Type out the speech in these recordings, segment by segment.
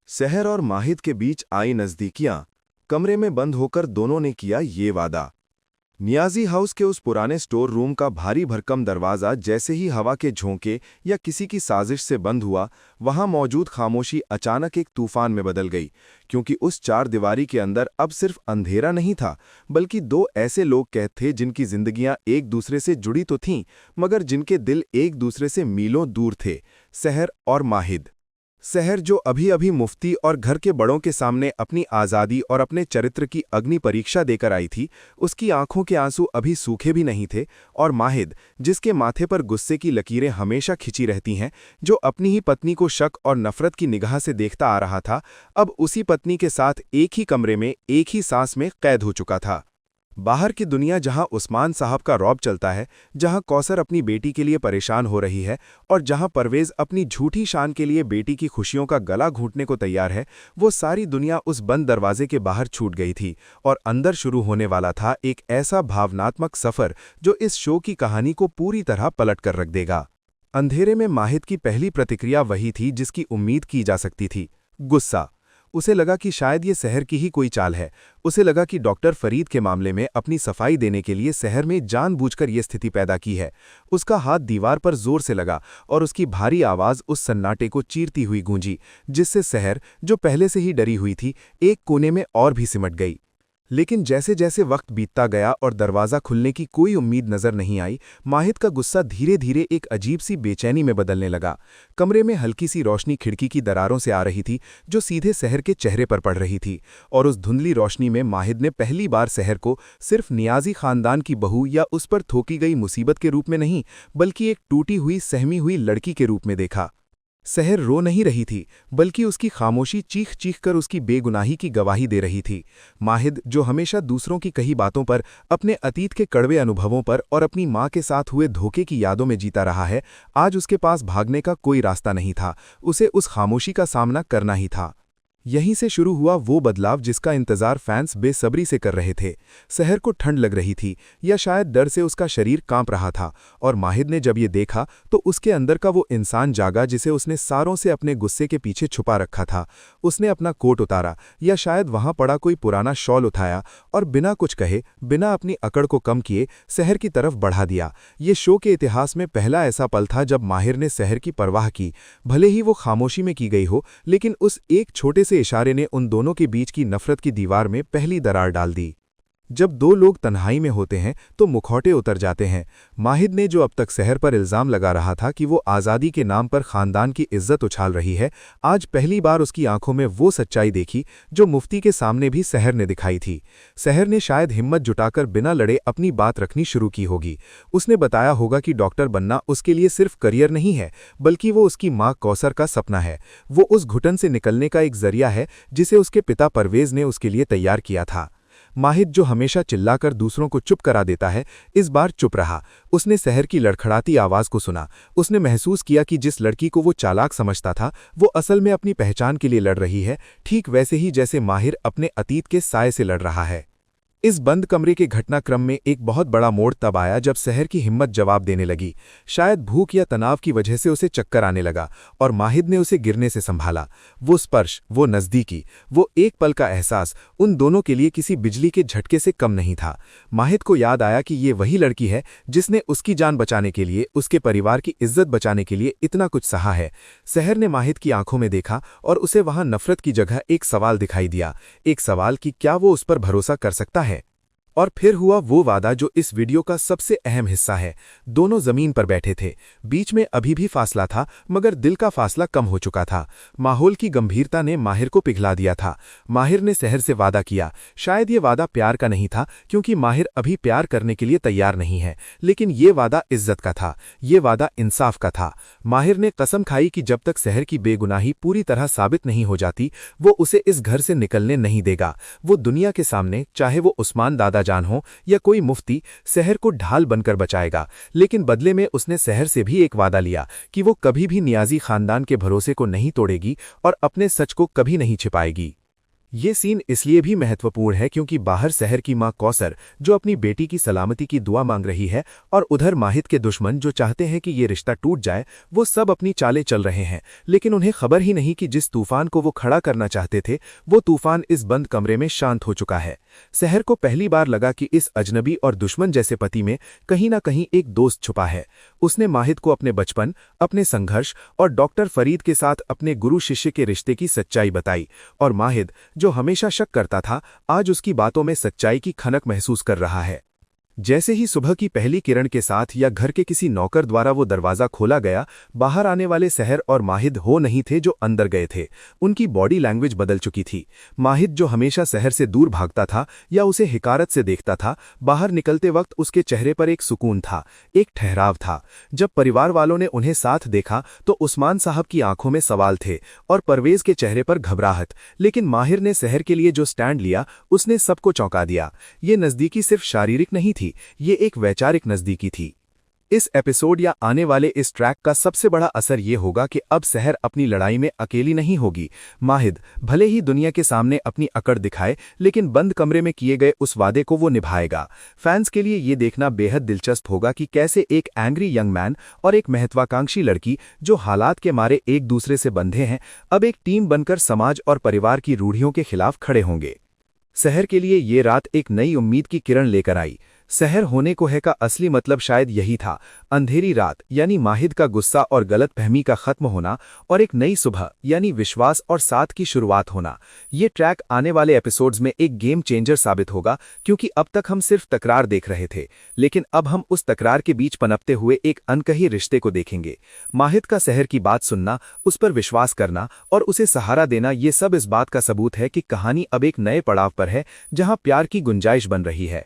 सहर और माहिद के बीच आई नज़दीकियां। कमरे में बंद होकर दोनों ने किया ये वादा। नियाजी हाउस के उस पुराने स्टोर रूम का भारी भरकम दरवाज़ा जैसे ही हवा के झोंके या किसी की साजिश से बंद हुआ, वहां मौजूद खामोशी अचानक एक तूफान में बदल गई। क्योंकि उस चार दीवारी के अंदर अब सिर्फ अंधेरा नहीं था, बल्कि दो ऐसे लोग कैद थे जिनकी जिंदगियां एक दूसरे से जुड़ी तो थीं, मगर जिनके दिल एक दूसरे से मीलों दूर थे। सहर और माहिद। सहर, जो अभी अभी मुफ्ती और घर के बड़ों के सामने अपनी आज़ादी और अपने चरित्र की अग्नि परीक्षा देकर आई थी, उसकी आंखों के आंसू अभी सूखे भी नहीं थे। और माहिद, जिसके माथे पर गुस्से की लकीरें हमेशा खिंची रहती हैं, जो अपनी ही पत्नी को शक और नफरत की निगाह से देखता आ रहा था, अब उसी पत्नी के साथ एक ही कमरे में एक ही सांस में कैद हो चुका था। बाहर की दुनिया, जहां उस्मान साहब का रौब चलता है, जहां कौसर अपनी बेटी के लिए परेशान हो रही है और जहां परवेज अपनी झूठी शान के लिए बेटी की खुशियों का गला घूंटने को तैयार है, वो सारी दुनिया उस बंद दरवाजे के बाहर छूट गई थी और अंदर शुरू होने वाला था एक ऐसा भावनात्मक सफर जो इस शो की कहानी को पूरी तरह पलट कर रख देगा। अंधेरे में माहिद की पहली प्रतिक्रिया वही थी जिसकी उम्मीद की जा सकती थी, गुस्सा। उसे लगा कि शायद ये सहर की ही कोई चाल है। उसे लगा कि डॉक्टर फरीद के मामले में अपनी सफाई देने के लिए सहर में जानबूझकर ये स्थिति पैदा की है। उसका हाथ दीवार पर जोर से लगा और उसकी भारी आवाज उस सन्नाटे को चीरती हुई गूंजी, जिससे सहर, जो पहले से ही डरी हुई थी, एक कोने में और भी सिमट गई। लेकिन जैसे जैसे वक्त बीतता गया और दरवाज़ा खुलने की कोई उम्मीद नजर नहीं आई, माहिद का गुस्सा धीरे धीरे एक अजीब सी बेचैनी में बदलने लगा। कमरे में हल्की सी रोशनी खिड़की की दरारों से आ रही थी, जो सीधे सहर के चेहरे पर पड़ रही थी। और उस धुंधली रोशनी में माहिद ने पहली बार सहर को सिर्फ नियाजी खानदान की बहू या उस पर थोकी गई मुसीबत के रूप में नहीं, बल्कि एक टूटी हुई सहमी हुई लड़की के रूप में देखा। सहर रो नहीं रही थी, बल्कि उसकी खामोशी चीख चीख कर उसकी बेगुनाही की गवाही दे रही थी। माहिद, जो हमेशा दूसरों की कही बातों पर, अपने अतीत के कड़वे अनुभवों पर और अपनी माँ के साथ हुए धोखे की यादों में जीता रहा है, आज उसके पास भागने का कोई रास्ता नहीं था। उसे उस खामोशी का सामना करना ही था। यहीं से शुरू हुआ वो बदलाव जिसका इंतजार फैंस बेसब्री से कर रहे थे। सहर को ठंड लग रही थी, या शायद डर से उसका शरीर कांप रहा था, और माहिद ने जब ये देखा तो उसके अंदर का वो इंसान जागा जिसे उसने सारों से अपने गुस्से के पीछे छुपा रखा था। उसने अपना कोट उतारा, या शायद वहां पड़ा कोई पुराना शॉल उठाया, और बिना कुछ कहे, बिना अपनी अकड़ को कम किए, सहर की तरफ बढ़ा दिया। ये शो के इतिहास में पहला ऐसा पल था जब माहिर ने सहर की परवाह की, भले ही वो खामोशी में की गई हो, लेकिन उस एक छोटे से इशारे ने उन दोनों के बीच की नफरत की दीवार में पहली दरार डाल दी। जब दो लोग तन्हाई में होते हैं तो मुखौटे उतर जाते हैं। माहिद ने, जो अब तक सहर पर इल्जाम लगा रहा था कि वो आज़ादी के नाम पर खानदान की इज्जत उछाल रही है, आज पहली बार उसकी आंखों में वो सच्चाई देखी जो मुफ्ती के सामने भी सहर ने दिखाई थी। सहर ने शायद हिम्मत जुटाकर बिना लड़े अपनी बात रखनी शुरू की होगी। उसने बताया होगा कि डॉक्टर बनना उसके लिए सिर्फ करियर नहीं है, बल्कि वो उसकी माँ कौसर का सपना है। वो उस घुटन से निकलने का एक जरिया है जिसे उसके पिता परवेज ने उसके लिए तैयार किया था। माहिद, जो हमेशा चिल्लाकर दूसरों को चुप करा देता है, इस बार चुप रहा। उसने सहर की लड़खड़ाती आवाज को सुना। उसने महसूस किया कि जिस लड़की को वो चालाक समझता था, वो असल में अपनी पहचान के लिए लड़ रही है, ठीक वैसे ही जैसे माहिर अपने अतीत के साये से लड़ रहा है। इस बंद कमरे के घटनाक्रम में एक बहुत बड़ा मोड़ तब आया जब सहर की हिम्मत जवाब देने लगी। शायद भूख या तनाव की वजह से उसे चक्कर आने लगा, और माहिद ने उसे गिरने से संभाला। वो स्पर्श, वो नज़दीकी, वो एक पल का एहसास उन दोनों के लिए किसी बिजली के झटके से कम नहीं था। माहिद को याद आया कि ये वही लड़की है जिसने उसकी जान बचाने के लिए, उसके परिवार की इज्जत बचाने के लिए इतना कुछ सहा है। सहर ने माहिद की आंखों में देखा, और उसे वहां नफरत की जगह एक सवाल दिखाई दिया। एक सवाल कि क्या वो उस पर भरोसा कर सकता है। और फिर हुआ वो वादा जो इस वीडियो का सबसे अहम हिस्सा है। दोनों जमीन पर बैठे थे, बीच में अभी भी फासला था, मगर दिल का फासला कम हो चुका था। माहौल की गंभीरता ने माहिर को पिघला दिया था। माहिर ने सहर से वादा किया। शायद ये वादा प्यार का नहीं था, क्योंकि माहिर अभी प्यार करने के लिए तैयार नहीं है, लेकिन ये वादा इज्जत का था, ये वादा इंसाफ का था। माहिर ने कसम खाई कि जब तक सहर की बेगुनाही पूरी तरह साबित नहीं हो जाती, वो उसे इस घर से निकलने नहीं देगा। वो दुनिया के सामने, चाहे वो उस्मान दादा जान हो या कोई मुफ्ती, सहर को ढाल बनकर बचाएगा। लेकिन बदले में उसने सहर से भी एक वादा लिया कि वो कभी भी नियाजी खानदान के भरोसे को नहीं तोड़ेगी और अपने सच को कभी नहीं छिपाएगी। ये सीन इसलिए भी महत्वपूर्ण है क्योंकि बाहर शहर की मां कौसर जो अपनी बेटी की सलामती की दुआ मांग रही है और उधर माहिद के दुश्मन जो चाहते हैं कि ये रिश्ता टूट जाए, वो सब अपनी चालें चल रहे हैं। लेकिन उन्हें खबर ही नहीं कि जिस तूफान को वो खड़ा करना चाहते थे वो तूफान इस बंद कमरे में शांत हो चुका है। शहर को पहली बार लगा कि इस अजनबी और दुश्मन जैसे पति में कहीं ना कहीं एक दोस्त छुपा है। उसने माहिद को अपने बचपन, अपने संघर्ष और डॉक्टर फरीद के साथ अपने गुरु शिष्य के रिश्ते की सच्चाई बताई, और माहिद जो हमेशा शक करता था आज उसकी बातों में सच्चाई की खनक महसूस कर रहा है। जैसे ही सुबह की पहली किरण के साथ या घर के किसी नौकर द्वारा वो दरवाजा खोला गया, बाहर आने वाले शहर और माहिद हो नहीं थे जो अंदर गए थे। उनकी बॉडी लैंग्वेज बदल चुकी थी। माहिद जो हमेशा शहर से दूर भागता था या उसे हिकारत से देखता था, बाहर निकलते वक्त उसके चेहरे पर एक सुकून था, एक ठहराव था। जब परिवार वालों ने उन्हें साथ देखा तो उस्मान साहब की आंखों में सवाल थे और परवेज के चेहरे पर घबराहट, लेकिन माहिर ने शहर के लिए जो स्टैंड लिया उसने सबको चौंका दिया। ये नज़दीकी सिर्फ शारीरिक नहीं थी, ये एक वैचारिक नज़दीकी थी। इस एपिसोड या आने वाले इस ट्रैक का सबसे बड़ा असर ये होगा कि अब शहर अपनी लड़ाई में अकेली नहीं होगी। माहिद भले ही दुनिया के सामने अपनी अकड़ दिखाए, लेकिन बंद कमरे में किए गए उस वादे को वो निभाएगा। फैंस के लिए ये देखना बेहद दिलचस्प होगा कि कैसे एक एंग्री यंग मैन और एक महत्वाकांक्षी लड़की जो हालात के मारे एक दूसरे से बंधे हैं, अब एक टीम बनकर समाज और परिवार की रूढ़ियों के खिलाफ खड़े होंगे। शहर के लिए ये रात एक नई उम्मीद की किरण लेकर आई। शहर होने को है का असली मतलब शायद यही था, अंधेरी रात यानी माहिद का गुस्सा और गलतफहमी का खत्म होना, और एक नई सुबह यानी विश्वास और साथ की शुरुआत होना। ये ट्रैक आने वाले एपिसोड्स में एक गेम चेंजर साबित होगा, क्योंकि अब तक हम सिर्फ तकरार देख रहे थे, लेकिन अब हम उस तकरार के बीच पनपते हुए एक अनकही रिश्ते को देखेंगे। माहिद का शहर की बात सुनना, उस पर विश्वास करना और उसे सहारा देना, ये सब इस बात का सबूत है कि कहानी अब एक नए पड़ाव पर है जहां प्यार की गुंजाइश बन रही है।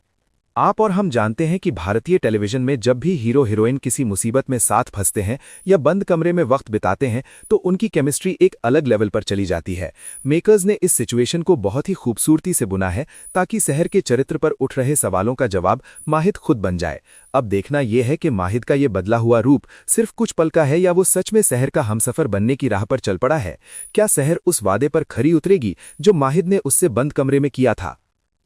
आप और हम जानते हैं कि भारतीय टेलीविजन में जब भी हीरो हीरोइन किसी मुसीबत में साथ फंसते हैं या बंद कमरे में वक्त बिताते हैं तो उनकी केमिस्ट्री एक अलग लेवल पर चली जाती है। मेकर्स ने इस सिचुएशन को बहुत ही खूबसूरती से बुना है ताकि शहर के चरित्र पर उठ रहे सवालों का जवाब माहिद खुद बन जाए। अब देखना यह है कि माहिद का ये बदला हुआ रूप सिर्फ कुछ पल का है या वो सच में शहर का हमसफर बनने की राह पर चल पड़ा है। क्या शहर उस वादे पर खरी उतरेगी जो माहिद ने उससे बंद कमरे में किया था?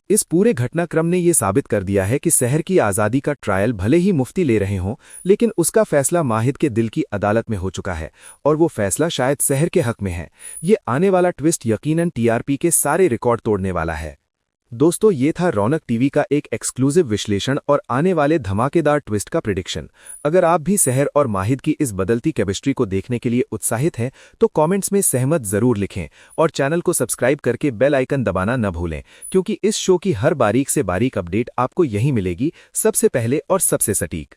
इस पूरे घटनाक्रम ने यह साबित कर दिया है कि शहर की आज़ादी का ट्रायल भले ही मुफ्ती ले रहे हों, लेकिन उसका फैसला माहिद के दिल की अदालत में हो चुका है, और वो फैसला शायद शहर के हक में है। ये आने वाला ट्विस्ट यकीनन टीआरपी के सारे रिकॉर्ड तोड़ने वाला है। दोस्तों, ये था रौनक टीवी का एक एक्सक्लूसिव विश्लेषण और आने वाले धमाकेदार ट्विस्ट का प्रिडिक्शन। अगर आप भी शहर और माहिद की इस बदलती केमिस्ट्री को देखने के लिए उत्साहित हैं तो कमेंट्स में सहमत जरूर लिखें और चैनल को सब्सक्राइब करके बेल आइकन दबाना न भूलें, क्योंकि इस शो की हर बारीक से बारीक अपडेट आपको यहीं मिलेगी, सबसे पहले और सबसे सटीक।